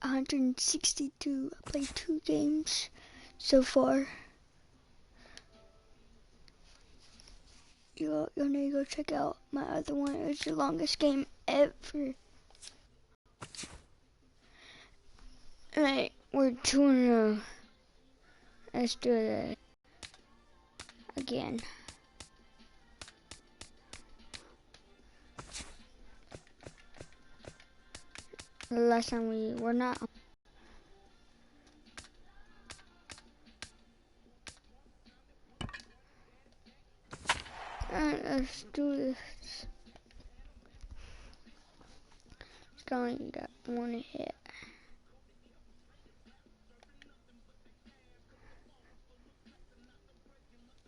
162. I played 2 games so far. You'll need to go check out my other one. It was the longest game ever. Alright, we're 2-0. Let's do it again. The last time we were not. Alright, let's do this. Still only got 1 hit.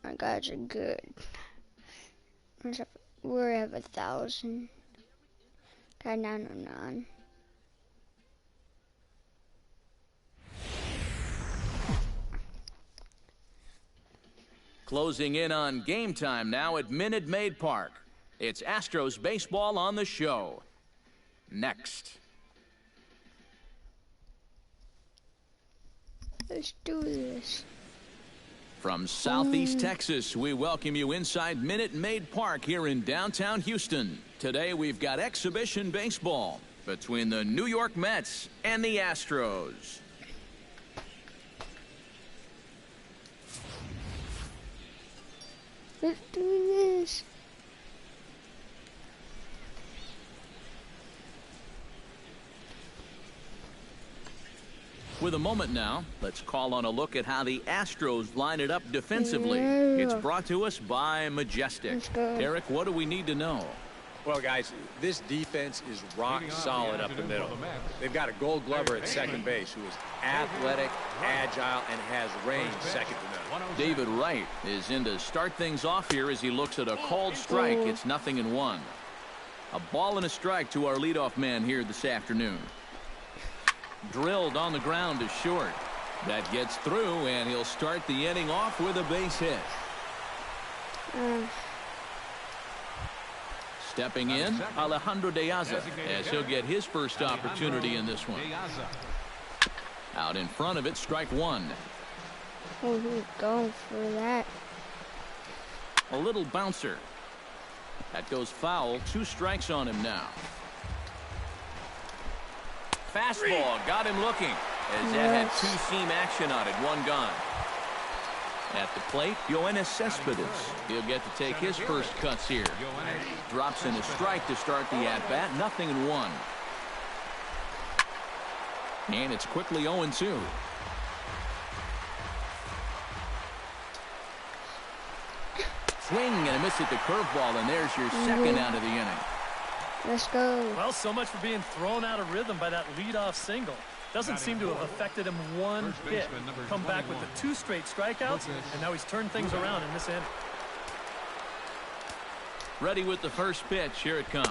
My guys are good. We're at 1,000. Got 909. Closing in on game time now at Minute Maid Park. It's Astros baseball on the show. Next. Let's do this. From Southeast Texas, we welcome you inside Minute Maid Park here in downtown Houston. Today we've got exhibition baseball between the New York Mets and the Astros. Let's do this. With a moment now, let's call on a look at how the Astros line it up defensively. It's brought to us by Majestic. Eric, what do we need to know? Well, guys, this defense is rock solid up the middle. They've got a Gold Glover at second base who is athletic, agile, and has range second to none. David Wright is in to start things off here as he looks at a called strike. It's 0-1. A ball and a strike to our leadoff man here this afternoon. Drilled on the ground to short. That gets through, and he'll start the inning off with a base hit. Stepping in, Alejandro De Aza, as he'll get his first opportunity in this one. Out in front of it, strike 1. Oh, he's going for that. A little bouncer. That goes foul. 2 strikes on him now. Fastball got him looking as that had 2-seam action on it. 1 gone. At the plate, Yoenis Cespedes. He'll get to take his first cuts here. Drops in a strike to start the at-bat. 0-1. And it's quickly 0-2. Swing and a miss at the curveball, and there's your second out of the inning. Let's go. Well, so much for being thrown out of rhythm by that leadoff single. Doesn't seem to have affected him one bit. Come back with the 2 straight strikeouts, and now he's turned things around in this inning. Ready with the first pitch. Here it comes.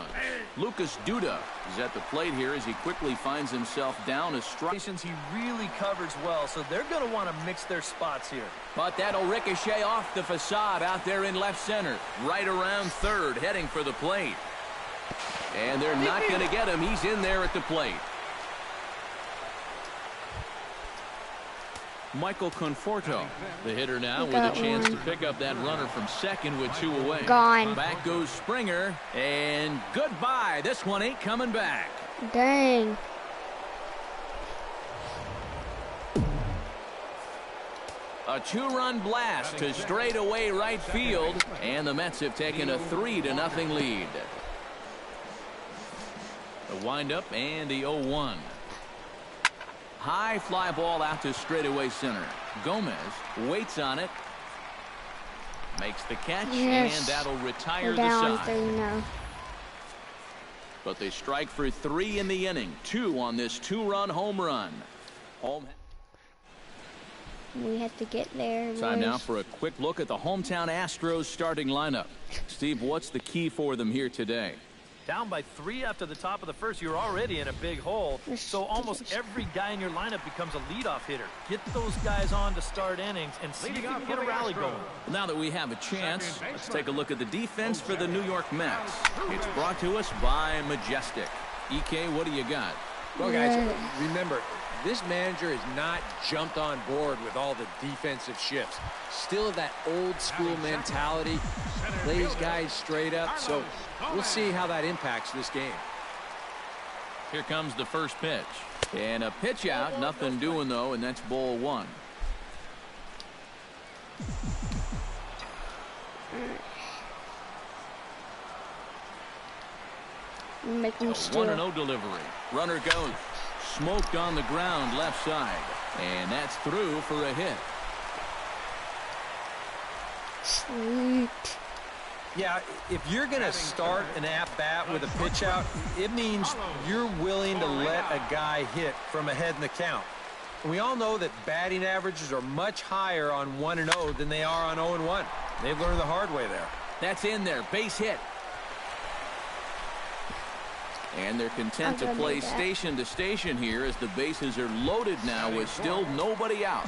Lucas Duda is at the plate here as he quickly finds himself down a strike. He really covers well, so they're going to want to mix their spots here. But that'll ricochet off the facade out there in left center. Right around third, heading for the plate. And they're not going to get him. He's in there at the plate. Michael Conforto, the hitter now, with a chance to pick up that runner from second with 2 away. Gone. Back goes Springer, and goodbye. This one ain't coming back. Dang. A 2-run blast to straightaway right field, and the Mets have taken a 3-0 lead. The windup and the 0-1. High fly ball out to straightaway center. Gomez waits on it. Makes the catch, and that'll retire the side. But they strike for 3 in the inning. 2 on this 2-run home run. We have to get there. Time now for a quick look at the hometown Astros starting lineup. Steve, what's the key for them here today? Down by 3 after the top of the first, you're already in a big hole. So almost every guy in your lineup becomes a leadoff hitter. Get those guys on to start innings and see if you can get a rally going. Now that we have a chance, let's take a look at the defense for the New York Mets. It's brought to us by Majestic. EK, what do you got? Well, guys, remember, this manager has not jumped on board with all the defensive shifts. Still that old school mentality, plays guys straight up. So we'll see how that impacts this game. Here comes the first pitch. And a pitch out, nothing doing though, and that's ball one. Make them steal. 1-0 delivery. Runner goes. Smoked on the ground left side. And that's through for a hit. Sweet. Yeah, if you're going to start an at-bat with a pitch out, it means you're willing to let a guy hit from ahead in the count. And we all know that batting averages are much higher on 1-0 than they are on 0-1. They've learned the hard way there. That's in there. Base hit. And they're content to play station to station here as the bases are loaded now with still nobody out.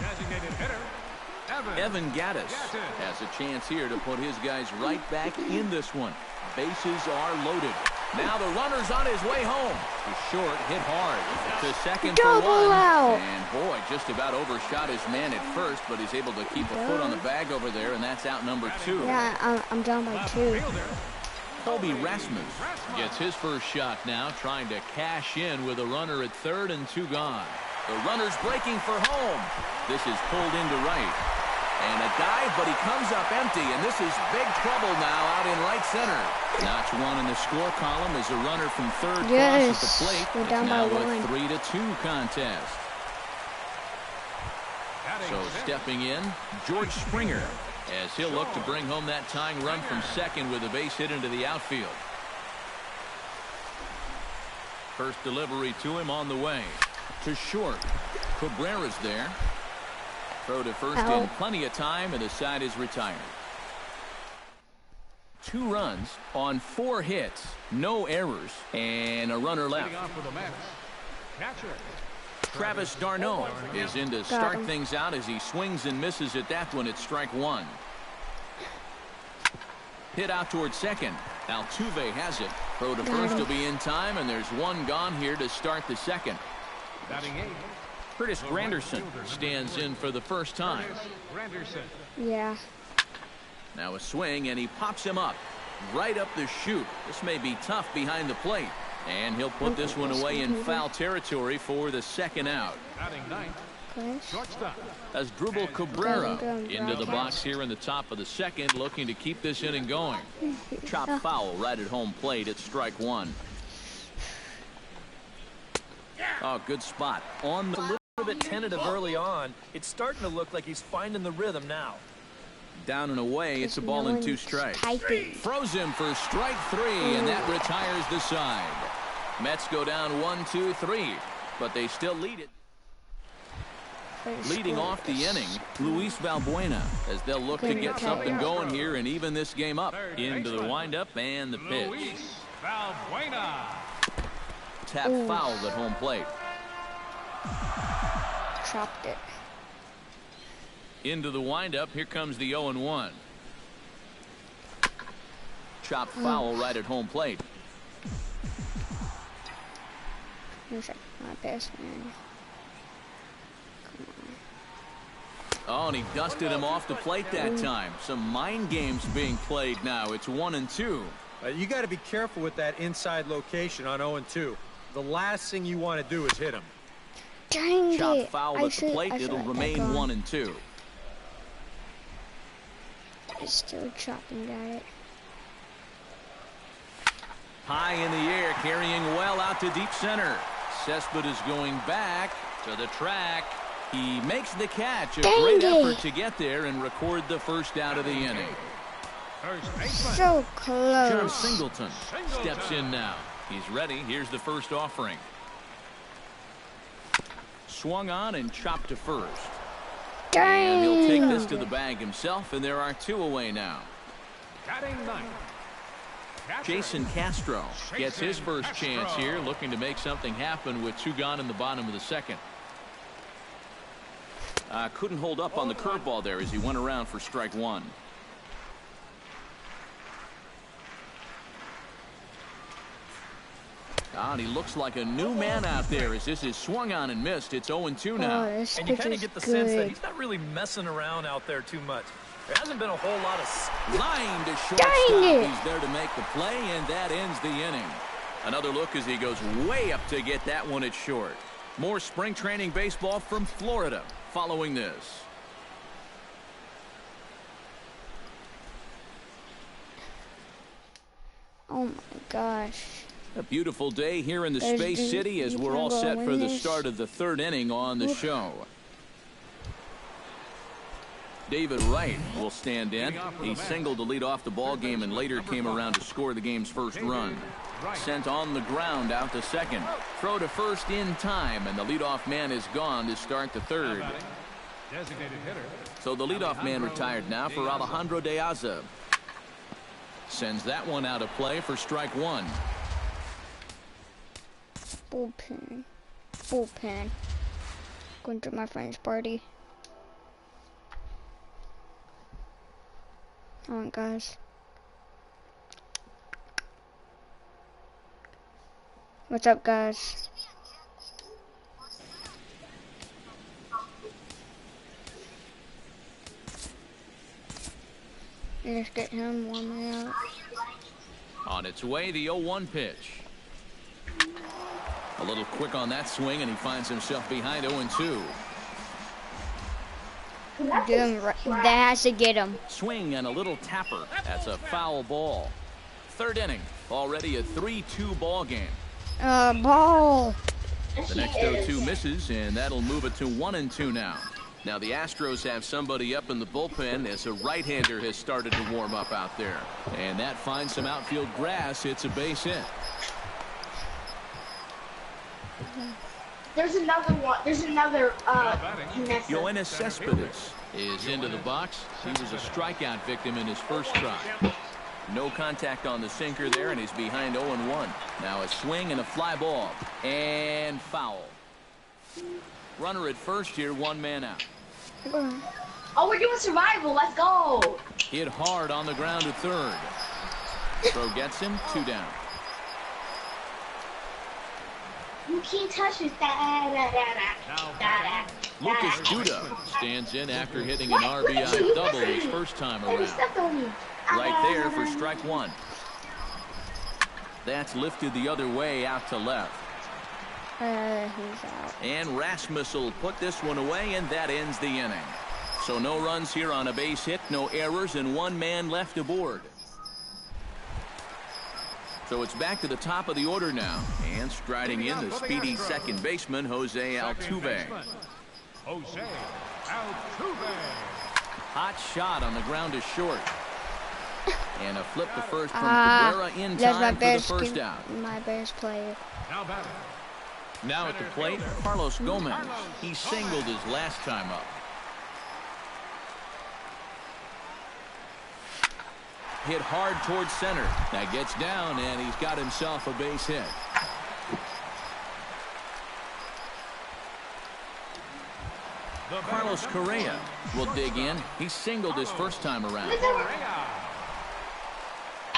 Evan Gattis has a chance here to put his guys right back in this one. Bases are loaded. Now the runner's on his way home. To short, hit hard. To second for one. And boy, just about overshot his man at first, but he's able to keep a foot on the bag over there, and that's out number 2. Yeah, I'm down by 2. Colby Rasmus gets his first shot now, trying to cash in with a runner at third and 2 gone. The runner's breaking for home. This is pulled into right. And a dive, but he comes up empty, and this is big trouble now out in right center. Notch one in the score column as a runner from third crosses the plate. We're down now by a 1. 3-2 contest. So stepping in, George Springer, as he'll look to bring home that tying run from second with a base hit into the outfield. First delivery to him on the way. To short. Cabrera's there. Throw to first in plenty of time, and the side is retired. 2 runs on 4 hits, no errors, and a runner left. Travis d'Arnaud is in to start things out as he swings and misses at that one at strike 1. Hit out towards second. Altuve has it. Throw to first will be in time, and there's 1 gone here to start the second. Curtis Granderson stands in for the first time. Yeah. Now a swing, and he pops him up right up the chute. This may be tough behind the plate, and he'll put this one away in foul territory for the second out. Asdrubal Cabrera into the box here in the top of the second, looking to keep this inning going. Chop foul right at home plate at strike 1. Oh, good spot on the. A little bit tentative early on. It's starting to look like he's finding the rhythm now. Down and away, it's a ball and 2 strikes. Throws him for strike 3, and that retires the side. Mets go down 1-2-3, but they still lead it. Leading off the inning, Luis Valbuena, as they'll look to get something going here and even this game up. Into the windup and the pitch. Tap fouled at home plate. Chopped it. Into the windup. Here comes the 0-1. Chop foul right at home plate. Looks like my best man. Oh, and he dusted him off the plate that time. Some mind games being played now. It's 1-2. You got to be careful with that inside location on 0-2. The last thing you want to do is hit him. Dang Chop it. foul at the plate. It'll remain 1-2. It's still chopping at it. High in the air, carrying well out to deep center. Cespedes going back to the track. He makes the catch. A great effort to get there and record the first out of the inning. So close. Joe Singleton steps in now. He's ready. Here's the first offering. Swung on and chopped to first. Dang. And he'll take this to the bag himself, and there are 2 away now. Jason Castro gets his first chance here, looking to make something happen with 2 gone in the bottom of the second. Couldn't hold up on the curveball there as he went around for strike 1. And he looks like a new man out there as this is swung on and missed. It's 0-2 now. This And you pitch kind is of get the sense that good. he's not really messing around out there too much. There hasn't been a whole lot of... Line to shortstop. Dang it. He's there to make the play, and that ends the inning. Another look as he goes way up to get that one at short. More spring training baseball from Florida following this. Oh my gosh. A beautiful day here in the There's Space the- City as you we're can all go set for in the this. start of the third inning on the show. David Wright will stand in. He singled to lead off the ball game and later came around to score the game's first run. Sent on the ground out to second. Throw to first in time, and the leadoff man is gone to start the third. So the leadoff man retired now for Alejandro De Aza. Sends that one out of play for strike one. Bullpen. Bullpen. Going to my friend's party. Come on, guys. What's up, guys? Let's get him warming up. On its way, the 0-1 pitch. A little quick on that swing, and he finds himself behind 0-2. Do him right. That has to get him. Swing and a little tapper. That's a foul ball. Third inning. Already a 3-2 ball game. Ball. The next 0-2 misses, and that'll move it to 1-2 now. Now the Astros have somebody up in the bullpen as a right-hander has started to warm up out there. And that finds some outfield grass. It's a base hit. There's another one. There's another Yoenis Cespedes is into the box. He was a strikeout victim in his first try. No contact on the sinker there, and he's behind 0-1. Now a swing and a fly ball. And foul. Runner at first here, one man out. Oh, we're doing survival. Let's go. Hit hard on the ground to third. Throw gets him, 2 down. You can't touch this. Lucas Duda stands in after hitting an RBI double his first time Hey, you around. stepped on me. Right there for strike one. That's lifted the other way out to left. He's out. And Rasmus will put this one away, and that ends the inning. So no runs here on a base hit, no errors, and one man left aboard. So it's back to the top of the order now. And striding in the speedy second baseman, Jose Altuve. Hot shot on the ground is short. And a flip to first from Cabrera in That's my time for the best. first out. My best player. Now at the plate, Carlos Gomez. He singled his last time up. Hit hard towards center. That gets down, and he's got himself a base hit. Carlos Correa will dig in. He singled his first time around. I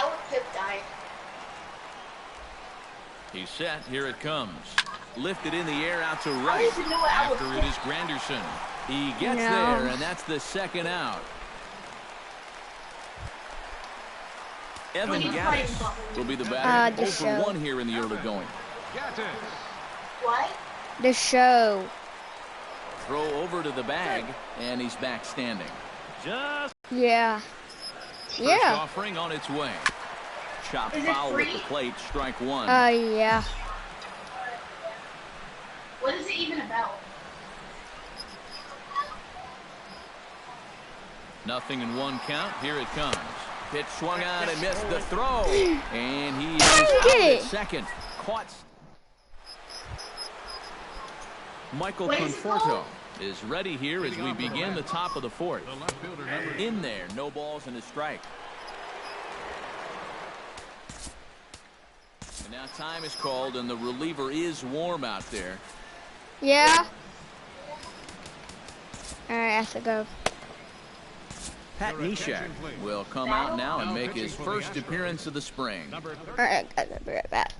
would pip die. He's set. Here it comes. Lifted in the air out to right. After it is Granderson. He gets there, and that's the second out. Evan Gattis will be the batter. The 0-for-1 here in the early going. What? The show. Throw over to the bag, and he's back standing. Just Yeah. first Yeah. offering on its way. Chop Is it foul with the free? plate, strike one. Yeah. What is it even about? Nothing in one count. Here it comes. Pitch swung on and missed the throw. And he is Dang out it. at second. Caught. Michael What is it Conforto called? is ready here as we begin the top of the fourth. In there, no balls and a strike. And now time is called, and the reliever is warm out there. Yeah. All right, I have to go. Pat Neshek will come out now and make his first appearance of the spring. All right, guys, I'll be right back.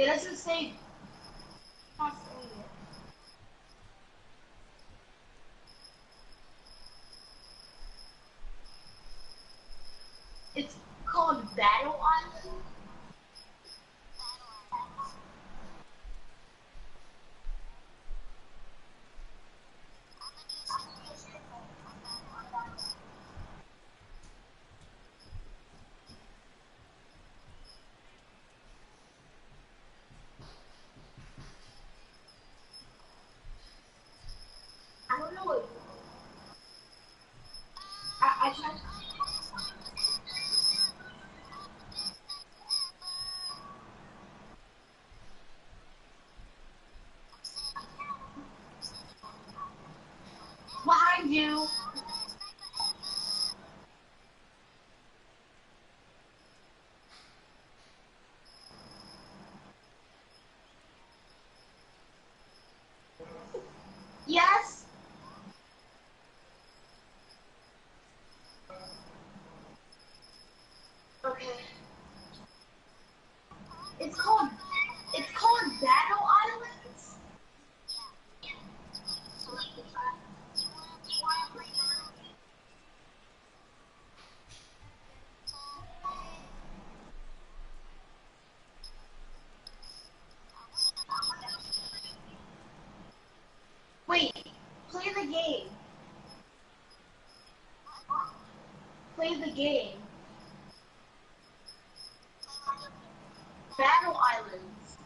It doesn't say. It's called Battle Island. I don't know it. I tried. Behind you. Yes. Okay. It's called Battle Islands. Wait, play the game. Play the game. Battle Islands.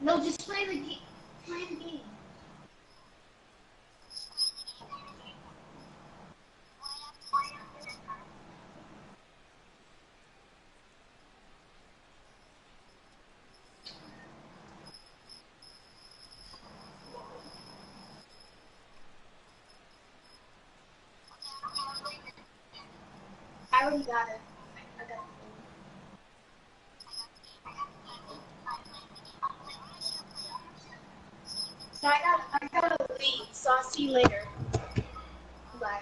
No, just play the game. Play the game. I already got it. I got it. So I gotta leave. So I'll see you later. Bye.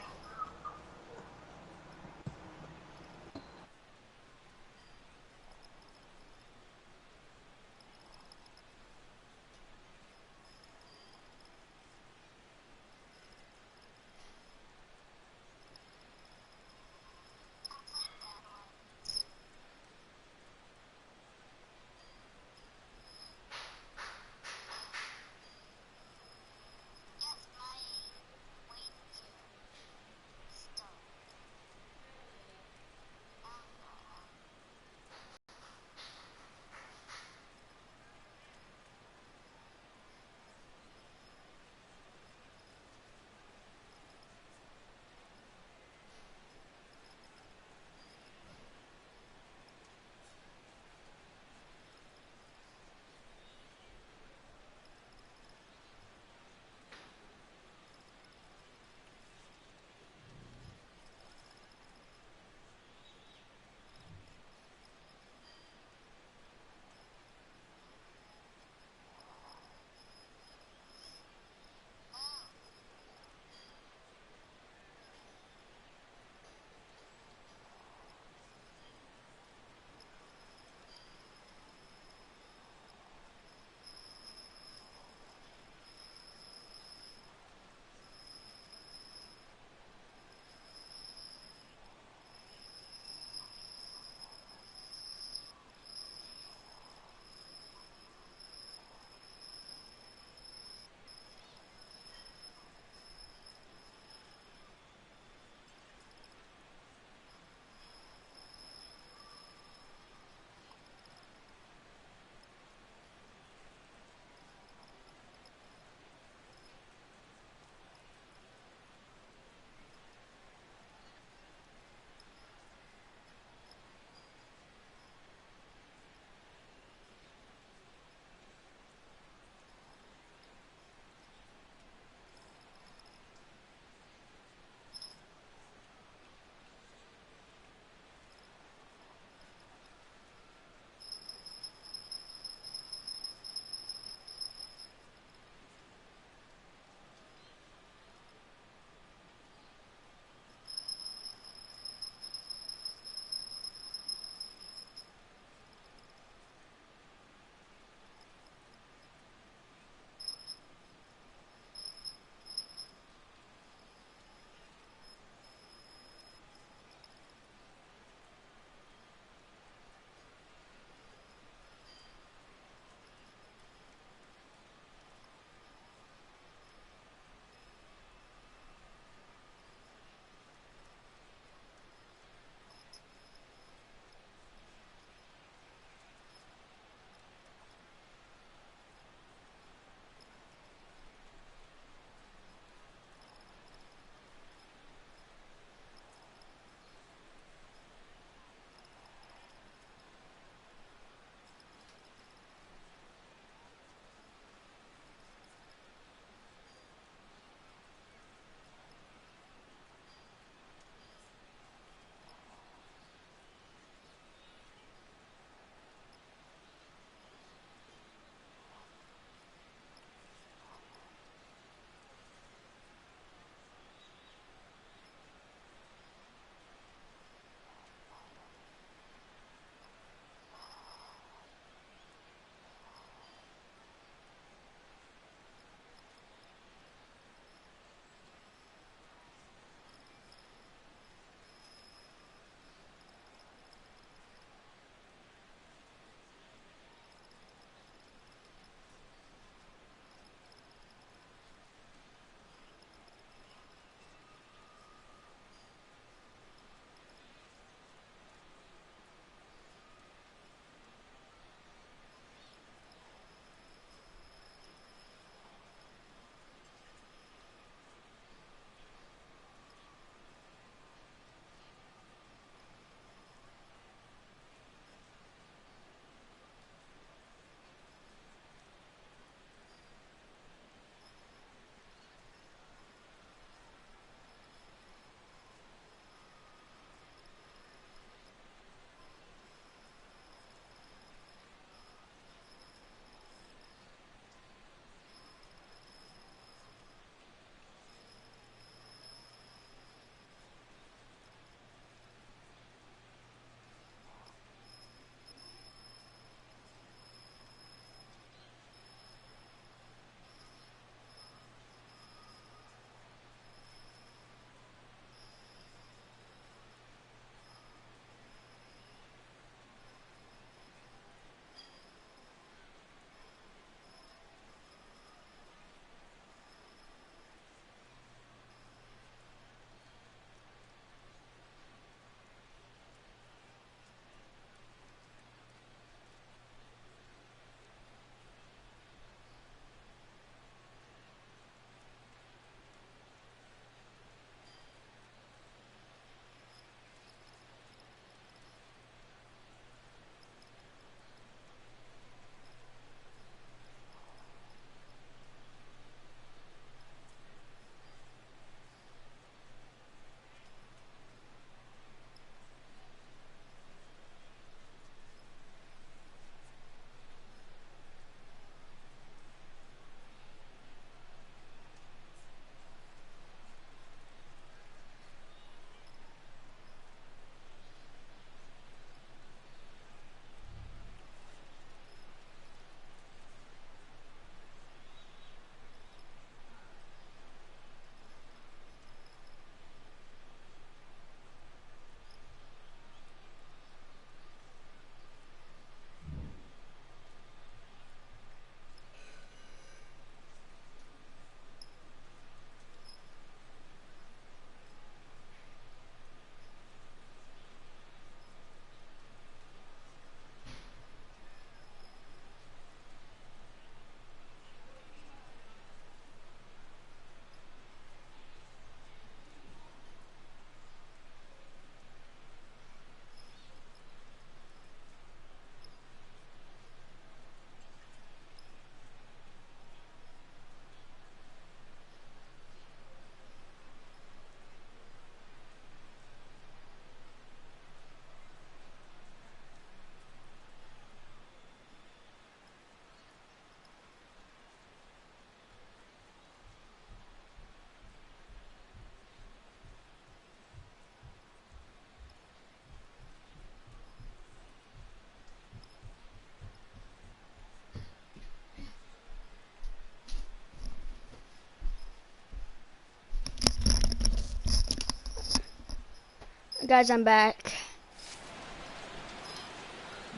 Guys, I'm back.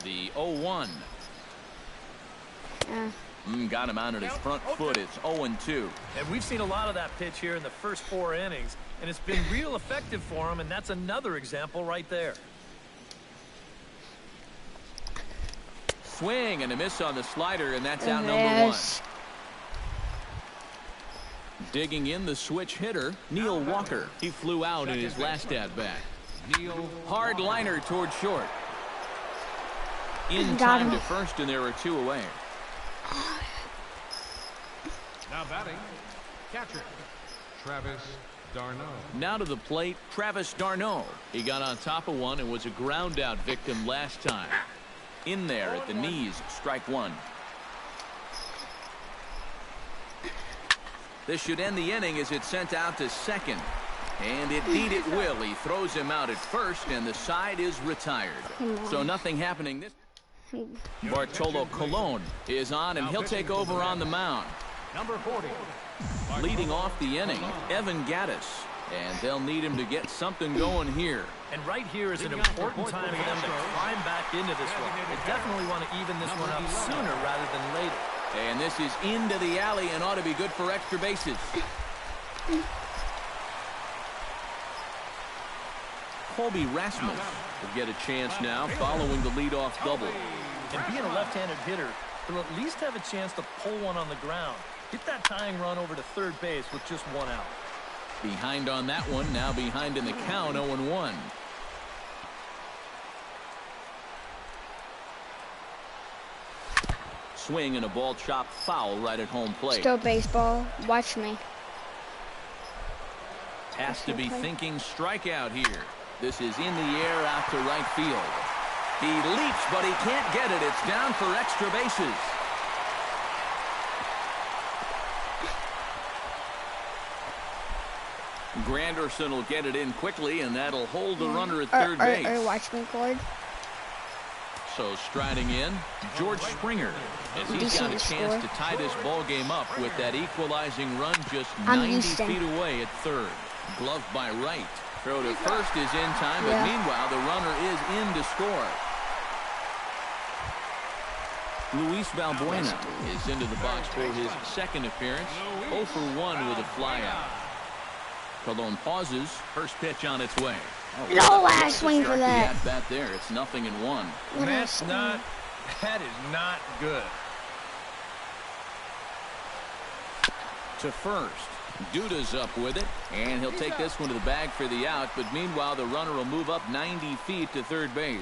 The 0-1. Got him out on his front foot. It's 0-2. And we've seen a lot of that pitch here in the first 4 innings, and it's been real effective for him, and that's another example right there. Swing and a miss on the slider, and that's out number 1. Digging in the switch hitter, Neil Walker. He flew out in his last at-bat. Hard liner toward short. In time to first, and there are 2 away. Now batting, catcher, Travis d'Arnaud. Now to the plate, Travis d'Arnaud. He got on top of one and was a ground-out victim last time. In there at the knees, strike 1. This should end the inning as it's sent out to second. And indeed it will. He throws him out at first, and the side is retired. So nothing happening this. Bartolo Colon is on, and he'll take over on the mound. Number 40. Leading off the inning, Evan Gattis. And they'll need him to get something going here. And right here is an important time for them to climb back into this one. They definitely want to even this one up sooner rather than later. And this is into the alley and ought to be good for extra bases. Colby Rasmus will get a chance now following the leadoff double. And being a left-handed hitter, he'll at least have a chance to pull one on the ground. Get that tying run over to third base with just 1 out. Behind on that one, now behind in the count, 0-1. Swing and a ball chopped foul right at home plate. Still baseball. Watch me. Has to be thinking strikeout here. This is in the air out to right field. He leaps, but he can't get it. It's down for extra bases. Granderson will get it in quickly, and that'll hold the runner at third base. Watch me, Cord. So striding in, George Springer, as he's got a chance to tie this ball game up with that equalizing run just 90 feet away at third. Gloved by Wright. Throw to first is in time, but meanwhile the runner is in to score. Luis Valbuena is into the box for his second appearance. 0 for 1 with a flyout. Colon pauses. First pitch on its way. No last swing for that. Bat there. It's 0-1. That is not good. To first. Duda's up with it, and he'll take this one to the bag for the out, but meanwhile the runner will move up 90 feet to third base.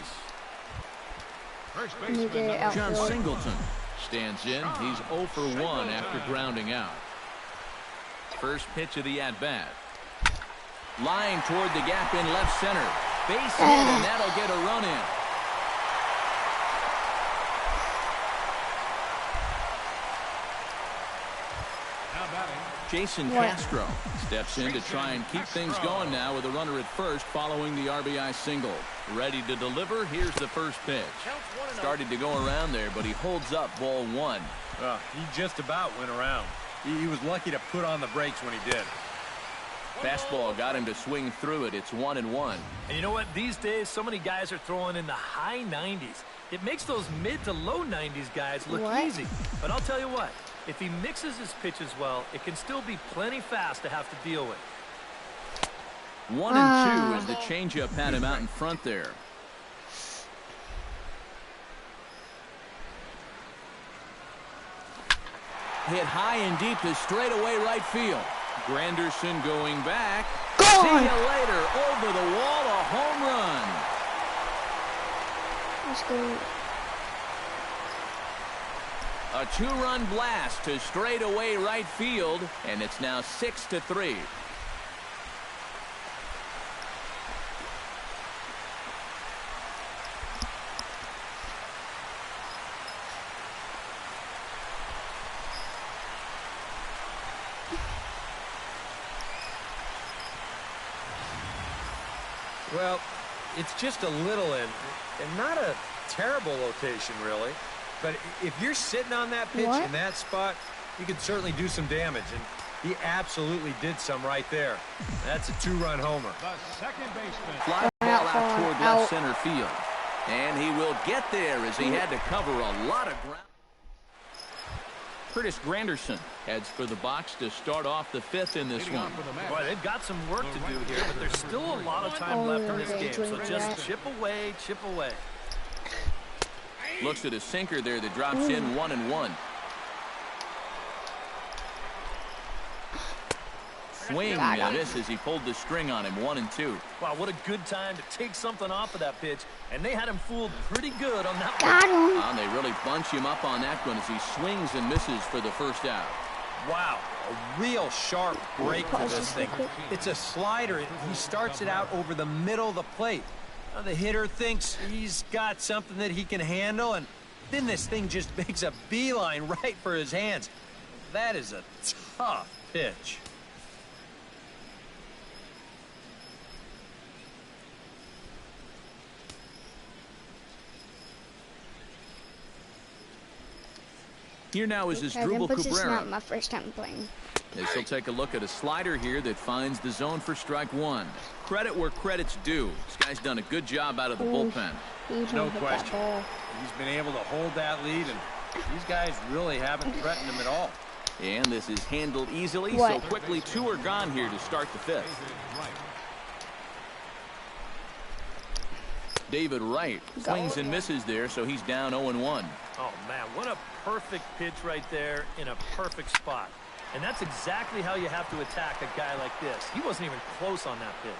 John Singleton stands in. He's 0 for 1 after grounding out. First pitch of the at-bat. Line toward the gap in left center. Base hit, and that'll get a run in. Jason Castro steps in to try and keep things going now with a runner at first following the RBI single. Ready to deliver. Here's the first pitch. Started to go around there, but he holds up ball 1. He just about went around. He was lucky to put on the brakes when he did. Fastball got him to swing through it. It's 1-1. And you know what? These days, so many guys are throwing in the high 90s. It makes those mid to low 90s guys look easy. But I'll tell you what. If he mixes his pitches well, it can still be plenty fast to have to deal with. 1-2 as the changeup had him out in front there. Hit high and deep to straightaway right field. Granderson going back. See you later. Over the wall, a home run. Let's go. A 2-run blast to straightaway right field, and it's now 6-3. Well, it's just a little and not a terrible rotation, really. But if you're sitting on that pitch in that spot, you can certainly do some damage. And he absolutely did some right there. That's a 2-run homer. The second baseman. Fly ball out toward left center field. And he will get there as he had to cover a lot of ground. Curtis Granderson heads for the box to start off the 5th in this one. Boy, they've got some work to do here, but there's still a lot of time left in this game. So just chip away, chip away. Looks at a sinker there that drops in 1-1. Swing and this as he pulled the string on him. 1-2. Wow, what a good time to take something off of that pitch. And they had him fooled pretty good on that one. And they really bunch him up on that one as he swings and misses for the first out. Wow, a real sharp break for this thing. It's a slider. He starts it out over the middle of the plate. Now the hitter thinks he's got something that he can handle, and then this thing just makes a beeline right for his hands. That is a tough pitch. Here now is Asdrubal This is Cabrera. not my first time playing. As he'll take a look at a slider here that finds the zone for strike 1. Credit where credit's due. This guy's done a good job out of the bullpen. No question. He's been able to hold that lead, and these guys really haven't threatened him at all. And this is handled easily, so quickly 2 are gone here to start the 5th. David Wright swings and misses there, so he's down 0-1. Oh, man, what a perfect pitch right there in a perfect spot. And that's exactly how you have to attack a guy like this. He wasn't even close on that pitch.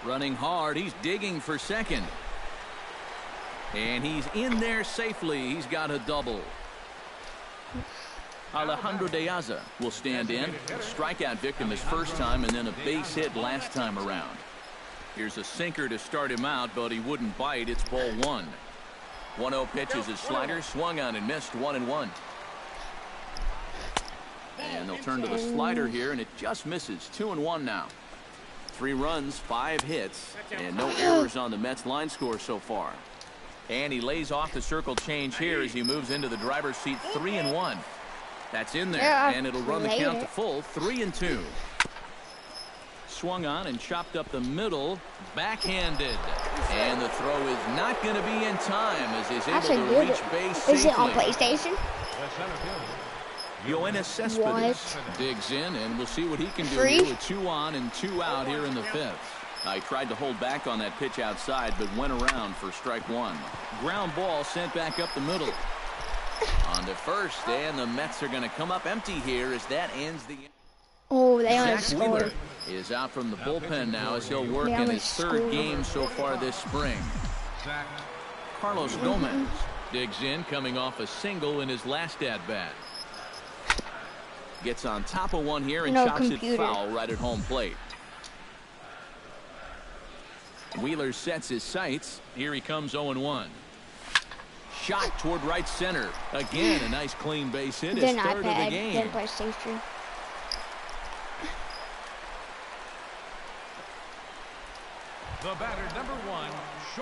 Running hard, he's digging for second. And he's in there safely. He's got a double. Alejandro De Aza will stand in. A strikeout victim his first time and then a base hit last time around. Here's a sinker to start him out, but he wouldn't bite. It's ball 1. 1-0 pitch is his slider. Swung on and missed. 1-1. And they'll turn to the slider here, and it just misses. 2-1 now. 3 runs, 5 hits, and no errors on the Mets line score so far. And he lays off the circle change here as he moves into the driver's seat. 3-1. That's in there, and it'll run the count to full. 3-2. Swung on and chopped up the middle, backhanded, and the throw is not going to be in time as he's able to reach base safely. Is it on PlayStation? Yoenis Cespedes digs in, and we'll see what he can do here with 2 on and 2 out here in the 5th. I tried to hold back on that pitch outside, but went around for strike 1. Ground ball sent back up the middle. On to first, and the Mets are going to come up empty here as that ends the. Oh, they only Zach scored. Wheeler is out from the bullpen now as he'll work in his 3rd game so far this spring. Carlos Gomez digs in, coming off a single in his last at-bat. Gets on top of one here and chops it foul right at home plate. Wheeler sets his sights. Here he comes 0-1. Shot toward right center. Again, a nice clean base hit. His 3rd of the game. PlayStation. The batter, number 1,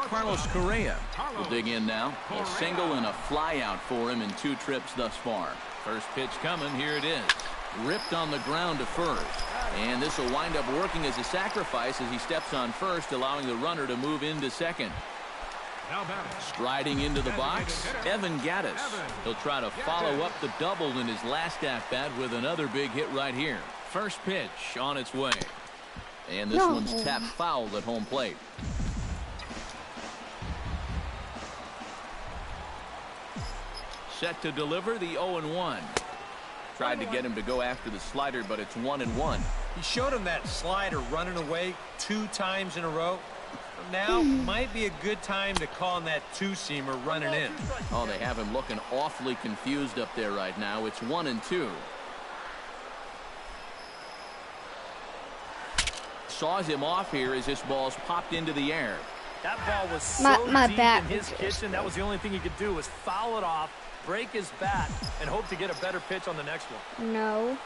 Carlos Correa will dig in now. A single and a fly out for him in 2 trips thus far. First pitch coming. Here it is. Ripped on the ground to first. And this will wind up working as a sacrifice as he steps on first, allowing the runner to move into second. Striding into the box, Evan Gattis. He'll try to follow up the double in his last at-bat with another big hit right here. First pitch on its way. And this one's tapped foul at home plate. Set to deliver the 0-1. Tried to get him to go after the slider, but it's 1-1. He showed him that slider running away 2 times in a row. Now might be a good time to call on that 2-seamer running in. Oh, they have him looking awfully confused up there right now. It's 1-2. Saws him off here as this ball's popped into the air. That ball was so deep in his kitchen. That was the only thing he could do was foul it off, break his bat, and hope to get a better pitch on the next one. No.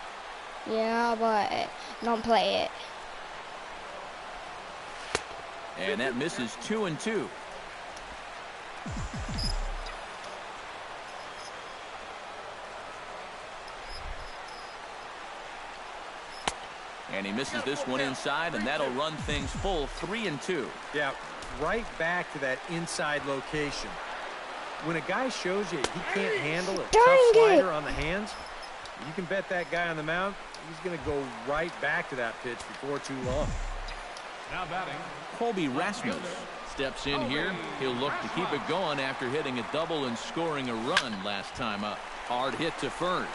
Yeah, but don't play it. And that misses 2-2. And he misses this one inside, and that'll run things full 3-2. Yeah, right back to that inside location. When a guy shows you he can't handle a tough slider on the hands, you can bet that guy on the mound, he's going to go right back to that pitch before too long. Now batting, Colby Rasmus steps in here. He'll look to keep it going after hitting a double and scoring a run last time up. Hard hit to first.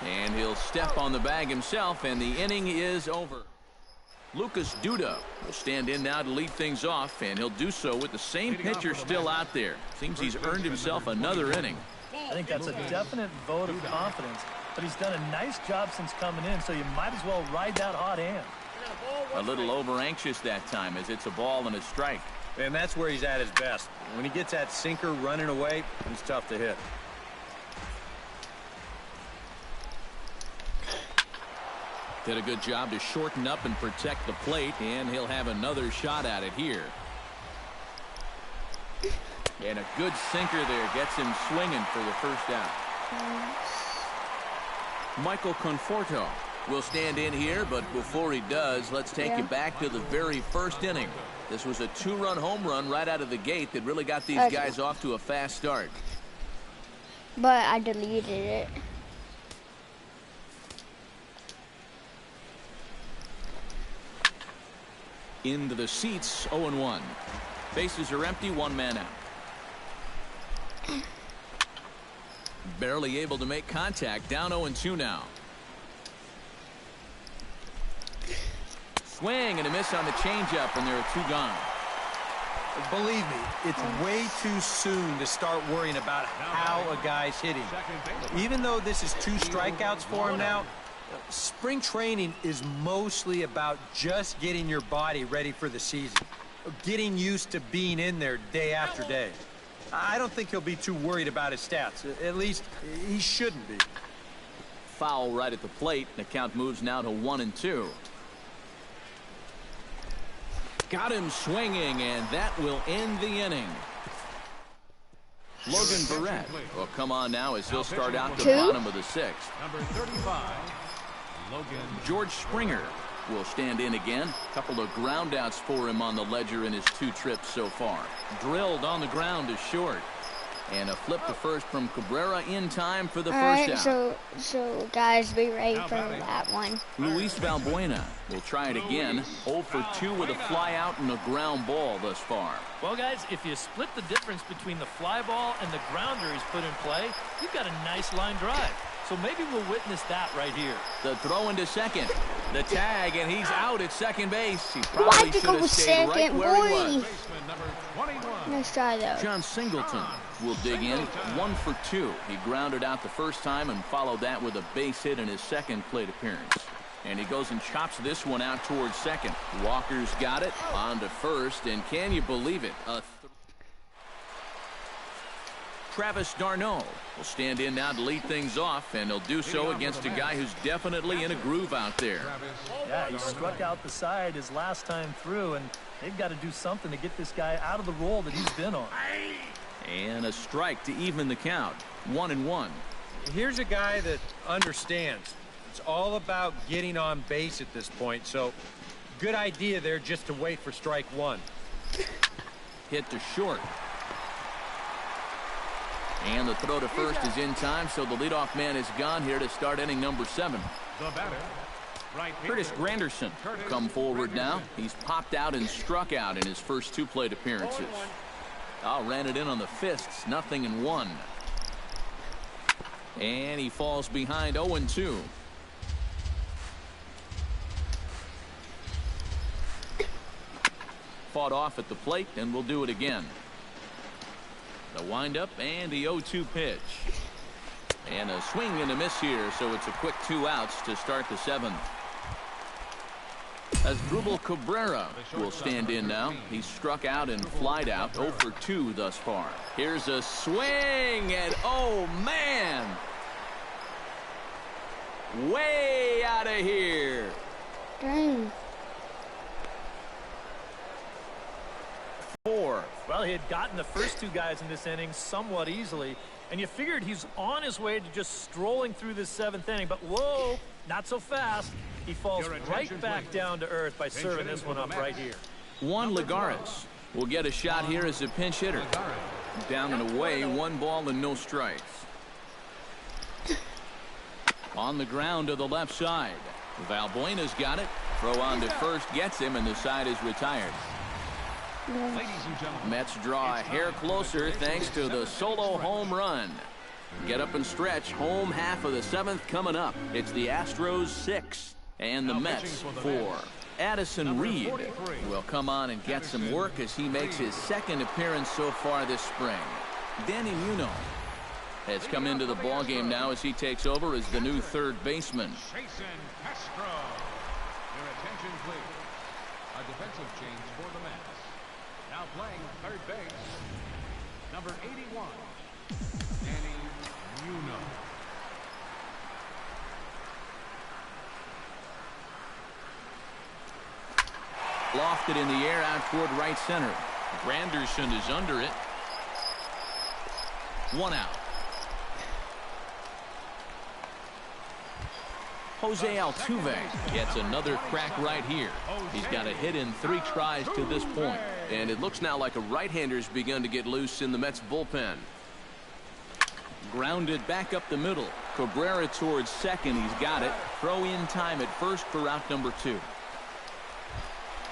And he'll step on the bag himself, and the inning is over. Lucas Duda will stand in now to lead things off, and he'll do so with the same pitcher still out there. Seems he's earned himself another inning. I think that's a definite vote of confidence, but he's done a nice job since coming in, so you might as well ride that hot hand. A little over anxious that time as it's a ball and a strike. And that's where he's at his best. When he gets that sinker running away, he's tough to hit. Did a good job to shorten up and protect the plate, and he'll have another shot at it here. And a good sinker there gets him swinging for the first out. Michael Conforto will stand in here, but before he does, let's take you back to the very first inning. This was a 2-run home run right out of the gate that really got these guys off to a fast start. But I deleted it. Into the seats, 0-1. Bases are empty, one man out. Barely able to make contact, down 0-2 now. Swing and a miss on the changeup, and there are 2 gone. Believe me, it's way too soon to start worrying about how a guy's hitting. Even though this is 2 strikeouts for him now, spring training is mostly about just getting your body ready for the season, getting used to being in there day after day. I don't think he'll be too worried about his stats. At least he shouldn't be. Foul right at the plate. The count moves now to 1-2. Got him swinging, and that will end the inning. Logan Barrett will come on now as he'll start out the bottom of the 6th. number 35, Logan. George Springer will stand in again. A couple of ground outs for him on the ledger in his 2 trips so far. Drilled on the ground to short. And a flip to first from Cabrera in time for the first out. So guys, be ready for that one. Luis Valbuena will try it again. 0 for 2 with a fly out and a ground ball thus far. Well, guys, if you split the difference between the fly ball and the grounder he's put in play, you've got a nice line drive. So maybe we'll witness that right here. The throw into second. The tag, and he's out at second base. He probably should have stayed right where he was. Baseman number 21. Nice try, though. John Singleton will dig in. 1 for 2. He grounded out the first time and followed that with a base hit in his second plate appearance. And he goes and chops this one out towards second. Walker's got it on to first, and can you believe it? Travis d'Arnaud will stand in now to lead things off, and he'll do so against a guy who's definitely in a groove out there. Yeah, he struck out the side his last time through, and they've got to do something to get this guy out of the role that he's been on. And a strike to even the count. 1-1. Here's a guy that understands. It's all about getting on base at this point, so good idea there just to wait for strike 1. Hit to short. And the throw to first is in time, so the leadoff man is gone here to start inning number 7. The batter, right Curtis Granderson will come forward now. He's popped out and struck out in his first 2 plate appearances. Ran it in on the fists, 0-1. And he falls behind 0-2. Fought off at the plate, and we'll do it again. The windup and the 0-2 pitch. And a swing and a miss here, so it's a quick 2 outs to start the 7th. Asdrubal Cabrera will stand in now. He's struck out and flied out, 0 for 2 thus far. Here's a swing, and oh man! Way out of here! Dang. 4. Well, he had gotten the first 2 guys in this inning somewhat easily. And you figured he's on his way to just strolling through this 7th inning. But whoa, not so fast. He falls right back down to earth by serving this one up right here. Juan Lagares will get a shot here as a pinch hitter. Down and away, 1 ball and no strikes. On the ground to the left side. Valbuena's got it. Throw on to first gets him, and the side is retired. Mets draw a hair closer thanks to the solo home run. Get up and stretch. Home half of the 7th coming up. It's the Astros 6 and the Mets 4. Addison Reed will come on and get some work as he makes his 2nd appearance so far this spring. Danny Munoz has come into the ballgame now as he takes over as the new 3rd baseman. Jason Castro. Your attention, please. A defensive change for the Mets. Now playing 3rd base, number 81, Danny Munoz. Lofted in the air out toward right center. Granderson is under it. 1 out. Jose Altuve gets another crack right here. He's got a hit in 3 tries to this point. And it looks now like a right-hander's begun to get loose in the Mets bullpen. Grounded back up the middle. Cabrera towards second. He's got it. Throw in time at first for out number 2.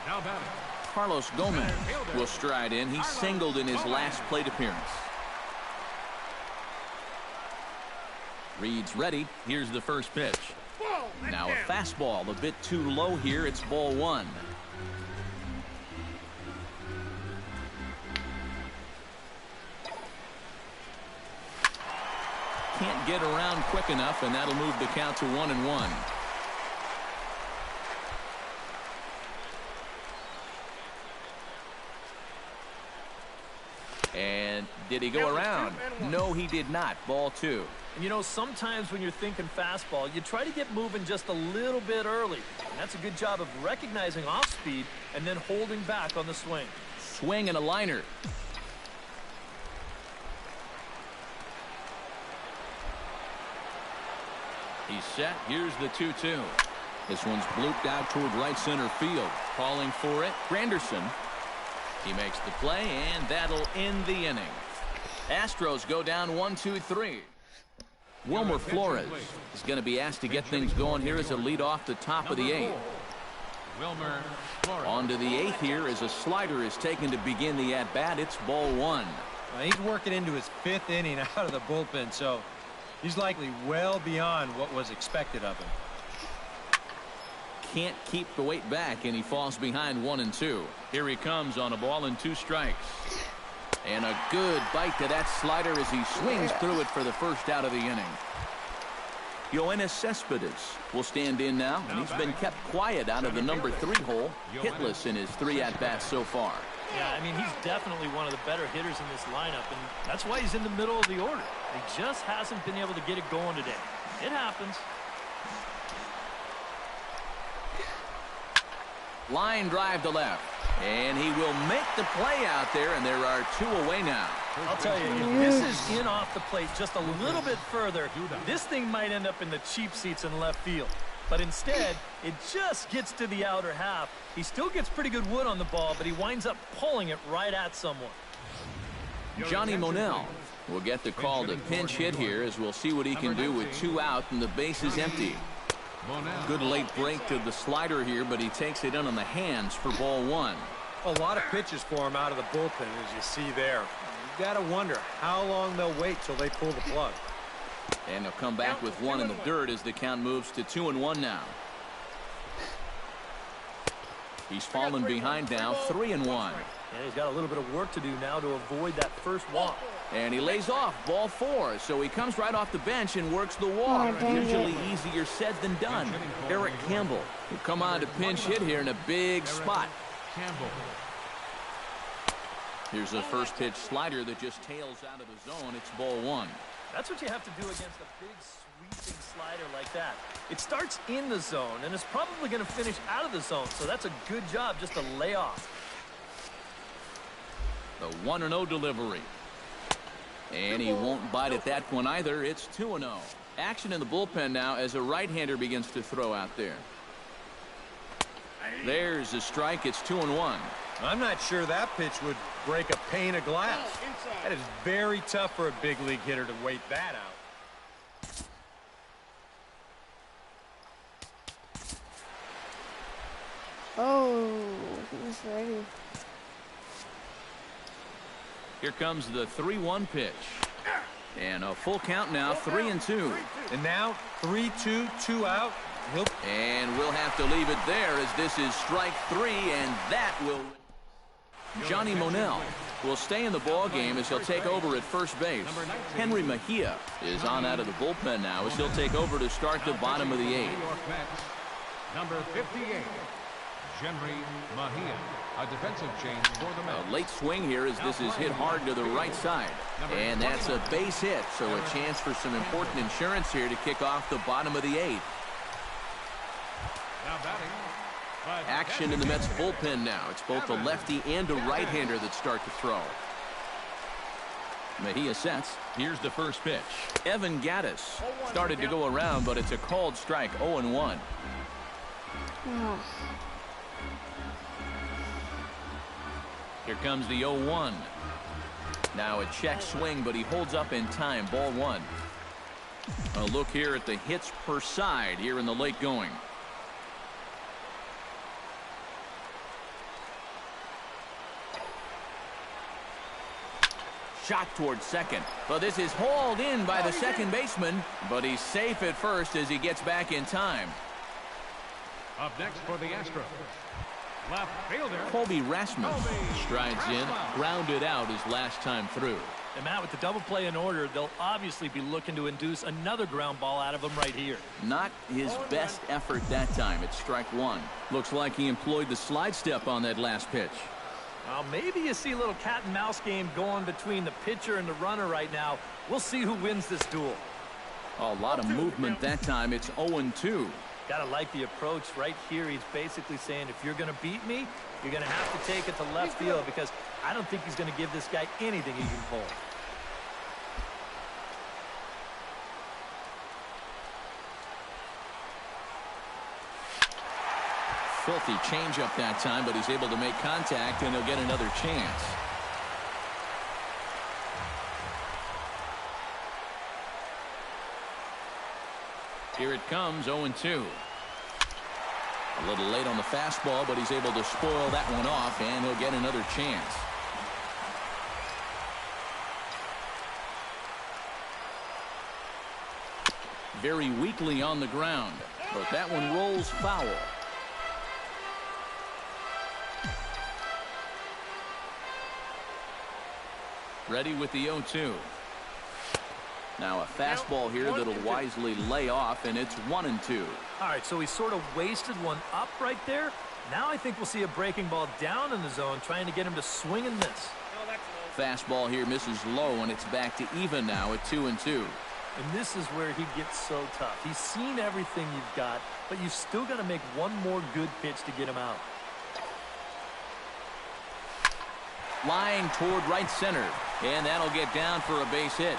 Now batting. Carlos Gomez will stride in. He singled in his last plate appearance. Reed's ready. Here's the first pitch. Now a fastball a bit too low here. It's ball 1. Can't get around quick enough, and that'll move the count to 1-1. And did he go around? No, he did not. Ball 2. And you know, sometimes when you're thinking fastball, you try to get moving just a little bit early. And that's a good job of recognizing off speed and then holding back on the swing. Swing and a liner. He's set. Here's the 2-2. This one's blooped out toward right center field. Calling for it, Granderson. He makes the play, and that'll end the inning. Astros go down 1-2-3. Wilmer Flores is going to be asked to get things going here as a lead off the top of the 8th. Wilmer Flores. On to the 8th here as a slider is taken to begin the at-bat. It's ball 1. He's working into his 5th inning out of the bullpen, so he's likely well beyond what was expected of him. Can't keep the weight back, and he falls behind 1-2. Here he comes on a ball and 2 strikes. And a good bite to that slider as he swings through it for the first out of the inning. Yoenis Cespedes will stand in now, and he's been kept quiet out of the number 3 hole, hitless in his 3 at-bats so far. Yeah, I mean, he's definitely one of the better hitters in this lineup, and that's why he's in the middle of the order. He just hasn't been able to get it going today. It happens. Line drive to left, and he will make the play out there, and there are 2 away now. I'll tell you, if this is in off the plate just a little bit further, this thing might end up in the cheap seats in left field. But instead, it just gets to the outer half. He still gets pretty good wood on the ball, but he winds up pulling it right at someone. Johnny Monell will get the call to pinch hit here, as we'll see what he can do with 2 out and the base is empty. Good late break to the slider here, but he takes it in on the hands for ball 1. A lot of pitches for him out of the bullpen, as you see there. You got to wonder how long they'll wait till they pull the plug. And he'll come back with 1 in the dirt as the count moves to 2-1 now. He's fallen behind now, 3-1. Yeah, he's got a little bit of work to do now to avoid that first walk. And he lays off, ball 4, so he comes right off the bench and works the walk. Usually easier said than done. Eric Campbell will come on to pinch hit here in a big spot. Campbell. Here's a first pitch slider that just tails out of the zone. It's ball 1. That's what you have to do against a big sweeping slider like that. It starts in the zone, and it's probably going to finish out of the zone, so that's a good job just to lay off. The 1-0 delivery. And he won't bite at that one either. It's 2-0. Action in the bullpen now as a right-hander begins to throw out there. There's a strike. It's 2-1. I'm not sure that pitch would break a pane of glass. That is very tough for a big league hitter to wait that out. Oh, he's ready. Here comes the 3-1 pitch. And a full count now, 3-2. And now 3-2, 2 out. And we'll have to leave it there as this is strike 3, and that will... Johnny Monell will stay in the ball game as he'll take over at first base. Henry Mejia is on out of the bullpen now as he'll take over to start the bottom of the 8th. Number 58, Henry Mejia. A defensive change for the Mets. A late swing here as this is hit hard to the right side. And that's a base hit, so a chance for some important insurance here to kick off the bottom of the 8th. Now batting. Action in the Mets bullpen now. It's both a lefty and a right-hander that start to throw. Mejia sets. Here's the first pitch. Evan Gattis started to go around, but it's a called strike, 0-1. Here comes the 0-1. Now a check swing, but he holds up in time. Ball 1. A look here at the hits per side here in the late going. Shot towards second. Well, this is hauled in by the second baseman, but he's safe at first as he gets back in time. Up next for the Astros, left fielder Colby Rasmus strides in, grounded out his last time through. And Matt, with the double play in order, they'll obviously be looking to induce another ground ball out of him right here. Not his best effort that time. It's strike 1. Looks like he employed the slide step on that last pitch. Well, maybe you see a little cat and mouse game going between the pitcher and the runner right now. We'll see who wins this duel. A lot of movement that time. It's 0-2. Gotta like the approach right here. He's basically saying, if you're gonna beat me, you're gonna have to take it to left field, because I don't think he's gonna give this guy anything he can pull. Filthy changeup that time, but he's able to make contact, and he'll get another chance. Here it comes, 0-2. A little late on the fastball, but he's able to spoil that one off, and he'll get another chance. Very weakly on the ground, but that one rolls foul. Ready with the 0-2. Now a fastball here that'll wisely lay off, and it's 1-2. All right, so he sort of wasted one up right there. Now I think we'll see a breaking ball down in the zone, trying to get him to swing and miss. Fastball here misses low, and it's back to even now at 2-2. And this is where he gets so tough. He's seen everything you've got, but you've still got to make one more good pitch to get him out. Line toward right center, and that'll get down for a base hit.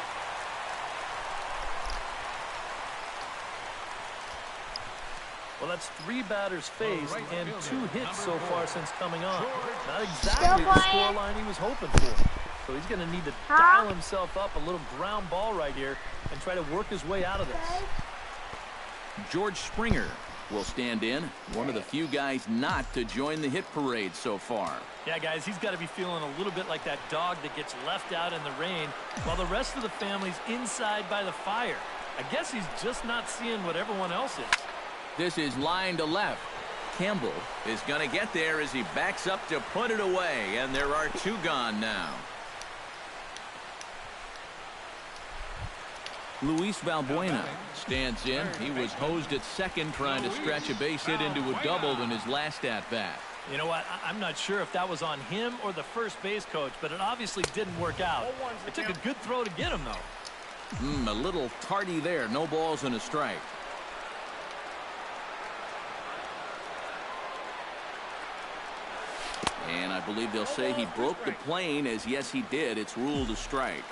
Well, that's 3 batters faced and 2 hits so far since coming on. Not exactly the scoreline he was hoping for. So he's going to need to dial himself up a little ground ball right here and try to work his way out of this. George Springer will stand in, one of the few guys not to join the hit parade so far. Yeah, guys, he's got to be feeling a little bit like that dog that gets left out in the rain while the rest of the family's inside by the fire. I guess he's just not seeing what everyone else is. This is line to left. Campbell is going to get there as he backs up to put it away, and there are 2 gone now. Luis Valbuena stands in. He was hosed at second trying to stretch a base hit into a double in his last at-bat. You know what? I'm not sure if that was on him or the first base coach, but it obviously didn't work out. It took a good throw to get him, though. A little tardy there. No balls and a strike. And I believe they'll say he broke the plane, as yes, he did. It's ruled a strike.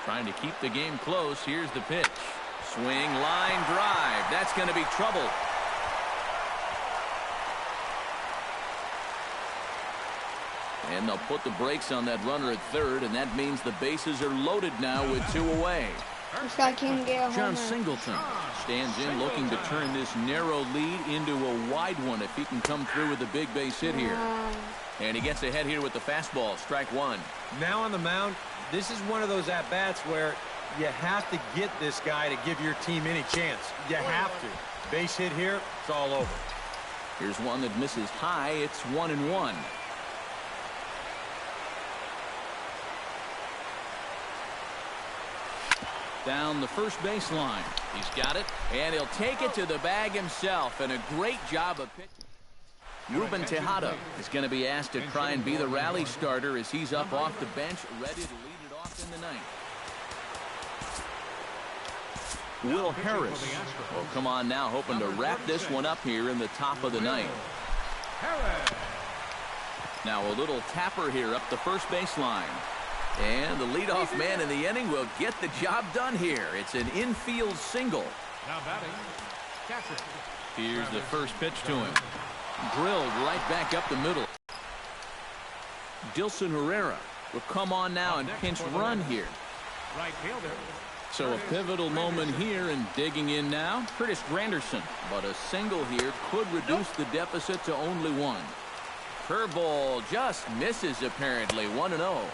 Trying to keep the game close. Here's the pitch. Swing, line drive. That's going to be trouble. And they'll put the brakes on that runner at third, and that means the bases are loaded now with 2 away. John Singleton stands in looking to turn this narrow lead into a wide one if he can come through with a big base hit here. And he gets ahead here with the fastball. Strike one. Now on the mound, this is one of those at-bats where you have to get this guy to give your team any chance. You have to. Base hit here, it's all over. Here's one that misses high. It's 1-1. Down the first baseline. He's got it, and he'll take it to the bag himself, and a great job of pitching. Ruben Tejada is going to be asked to try and be the rally starter as he's up off the bench, ready to lead it off in the ninth. Will Harris will come on now, hoping to wrap this one up here in the top of the ninth. Now a little tapper here up the first baseline. And the leadoff man in the inning will get the job done here. It's an infield single. Now batting, catcher. Here's the first pitch to him. Drilled right back up the middle. Dilson Herrera will come on now and pinch run here. Right fielder. So a pivotal moment here, and digging in now, Curtis Granderson. But a single here could reduce the deficit to only 1. Curveball just misses apparently. 1-0.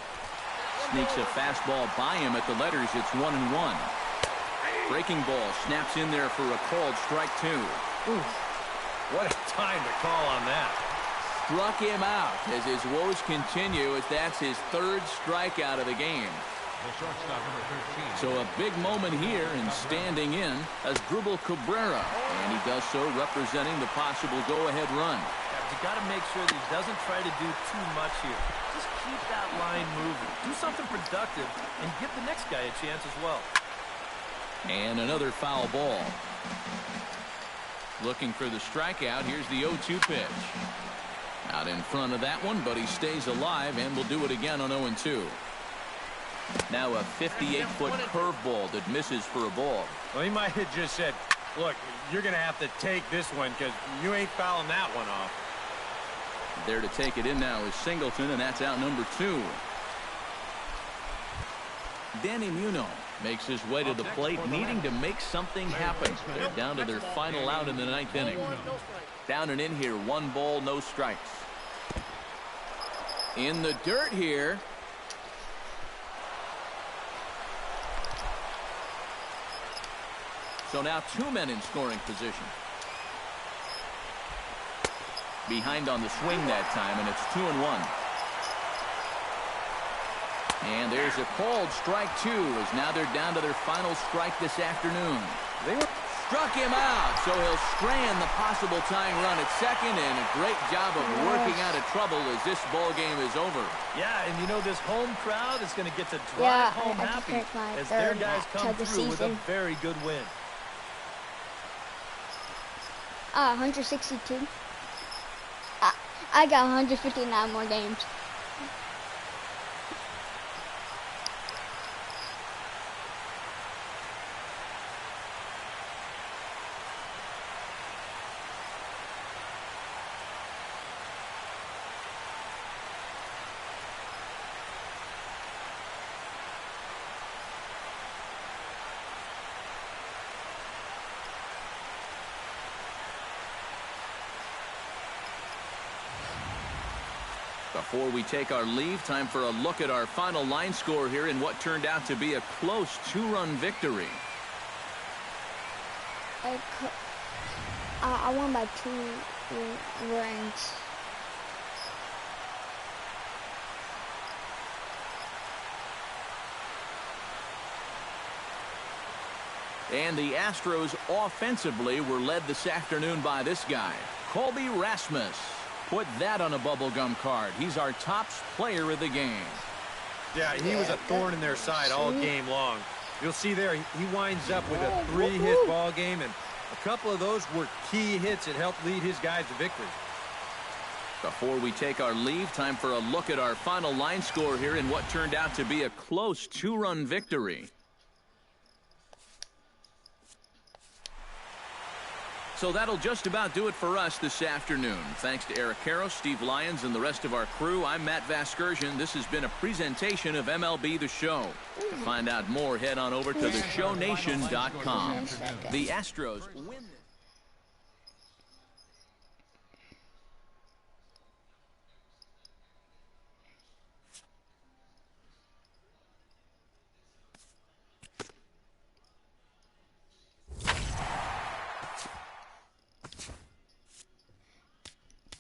Sneaks a fastball by him at the letters. It's 1-1. Breaking ball snaps in there for a called strike 2. Ooh, what a time to call on that. Struck him out as his woes continue, as that's his 3rd strikeout of the game. The shortstop, number 13. So a big moment here, and standing in as Drupal Cabrera, and he does so representing the possible go-ahead run. You got to make sure that he doesn't try to do too much here. Just keep that line moving. Do something productive and give the next guy a chance as well. And another foul ball. Looking for the strikeout. Here's the 0-2 pitch. Out in front of that one, but he stays alive and will do it again on 0-2. Now a 58-foot curveball that misses for a ball. Well, he might have just said, look, you're going to have to take this one because you ain't fouling that one off. There to take it in now is Singleton, and that's out number 2. Danny Muno makes his way to the plate, needing to make something happen. They're down to their final out in the 9th inning. Down and in here, 1 ball, no strikes. In the dirt here. So now 2 men in scoring position. Behind on the swing that time, and it's 2-1. And there's a called strike 2, as now they're down to their final strike this afternoon. They struck him out, so he'll strand the possible tying run at second, and a great job of working out of trouble as this ball game is over. Yeah, and you know this home crowd is going to get to drive home happy as their guys come through with a very good win. 162. I got 159 more games. Before we take our leave, time for a look at our final line score here in what turned out to be a close 2-run victory. I won by 2 runs. And the Astros offensively were led this afternoon by this guy, Colby Rasmus. Put that on a bubblegum card. He's our top player of the game. Yeah, he was a thorn in their side all game long. You'll see there, he winds up with a 3-hit ball game, and a couple of those were key hits that helped lead his guys to victory. Before we take our leave, time for a look at our final line score here in what turned out to be a close 2-run victory. So that'll just about do it for us this afternoon. Thanks to Eric Karros, Steve Lyons, and the rest of our crew. I'm Matt Vasgersian. This has been a presentation of MLB The Show. To find out more, head on over to theshownation.com. The Astros win.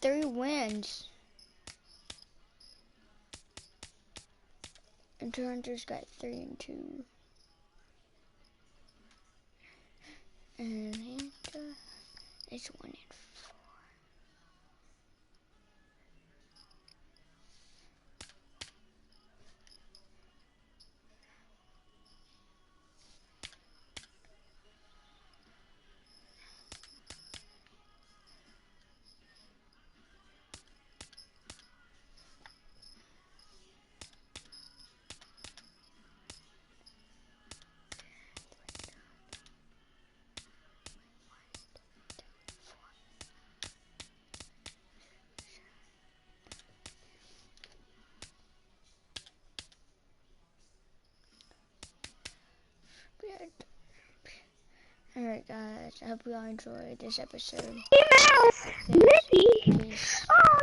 Three wins. And Toronto's got 3-2. And Atlanta is 1-4. Alright guys, I hope you all enjoyed this episode. Hey Mouse! Mickey! Oh,